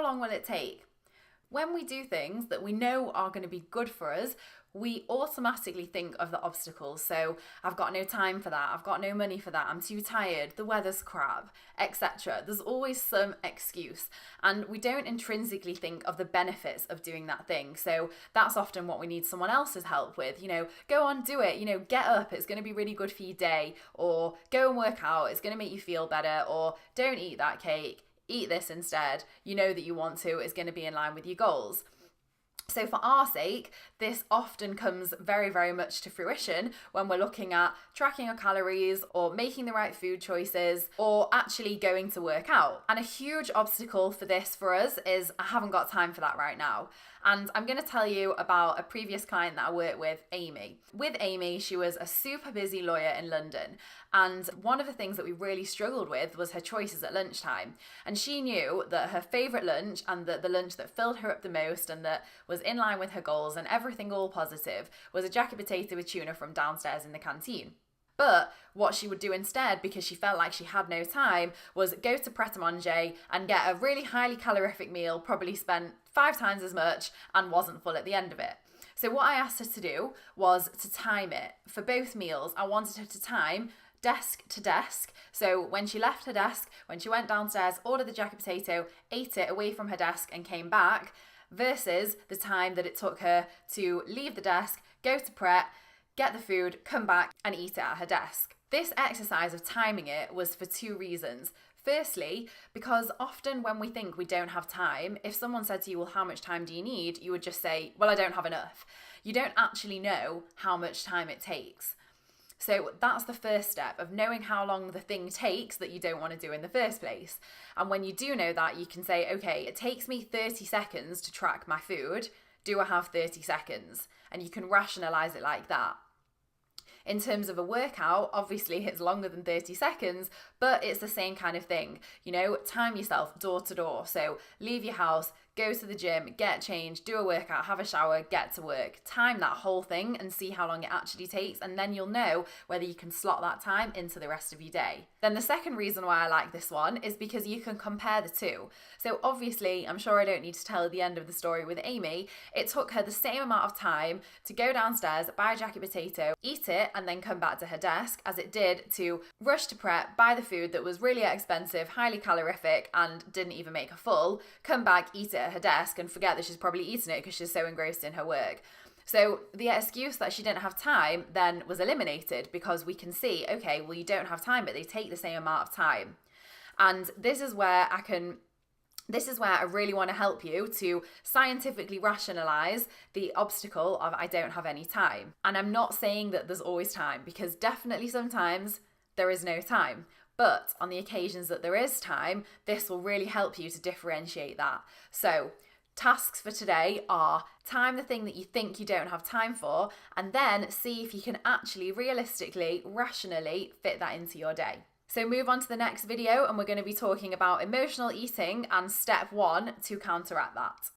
long will it take? When we do things that we know are going to be good for us, we automatically think of the obstacles. So I've got no time for that, I've got no money for that, I'm too tired, the weather's crap, etc. There's always some excuse, and we don't intrinsically think of the benefits of doing that thing. So that's often what we need someone else's help with. Go on, do it, get up, it's going to be really good for your day, or go and work out, it's going to make you feel better, or don't eat that cake, eat this instead, that you want to, is going to be in line with your goals. So for our sake, this often comes very, very much to fruition when we're looking at tracking our calories or making the right food choices or actually going to work out. And a huge obstacle for this for us is I haven't got time for that right now. And I'm going to tell you about a previous client that I worked with, Amy. With Amy, she was a super busy lawyer in London. And one of the things that we really struggled with was her choices at lunchtime. And she knew that her favourite lunch, and the lunch that filled her up the most and that was in line with her goals and everything all positive, was a jacket potato with tuna from downstairs in the canteen. But what she would do instead, because she felt like she had no time, was go to Pret a Manger and get a really highly calorific meal, probably spent 5 times as much, and wasn't full at the end of it. So what I asked her to do was to time it. For both meals, I wanted her to time desk to desk. So when she left her desk, when she went downstairs, ordered the jacket potato, ate it away from her desk and came back, versus the time that it took her to leave the desk, go to Pret, get the food, come back and eat it at her desk. This exercise of timing it was for 2 reasons. Firstly, because often when we think we don't have time, if someone said to you, well, how much time do you need? You would just say, well, I don't have enough. You don't actually know how much time it takes. So that's the first step of knowing how long the thing takes that you don't want to do in the first place. And when you do know that, you can say, okay, it takes me 30 seconds to track my food. Do I have 30 seconds? And you can rationalize it like that. In terms of a workout, obviously it's longer than 30 seconds, but it's the same kind of thing. Time yourself door to door. So leave your house, go to the gym, get changed, do a workout, have a shower, get to work. Time that whole thing and see how long it actually takes, and then you'll know whether you can slot that time into the rest of your day. Then the second reason why I like this one is because you can compare the two. So obviously, I'm sure I don't need to tell the end of the story with Amy. It took her the same amount of time to go downstairs, buy a jacket potato, eat it, and then come back to her desk as it did to rush to Pret, buy the food that was really expensive, highly calorific, and didn't even make her full, come back, eat it at her desk, and forget that she's probably eaten it because she's so engrossed in her work. So the excuse that she didn't have time then was eliminated, because we can see, okay, well, you don't have time, but they take the same amount of time. And this is where I really want to help you to scientifically rationalize the obstacle of I don't have any time. And I'm not saying that there's always time, because definitely sometimes there is no time. But on the occasions that there is time, this will really help you to differentiate that. So tasks for today are time the thing that you think you don't have time for, and then see if you can actually realistically, rationally fit that into your day. So move on to the next video, and we're going to be talking about emotional eating and step 1 to counteract that.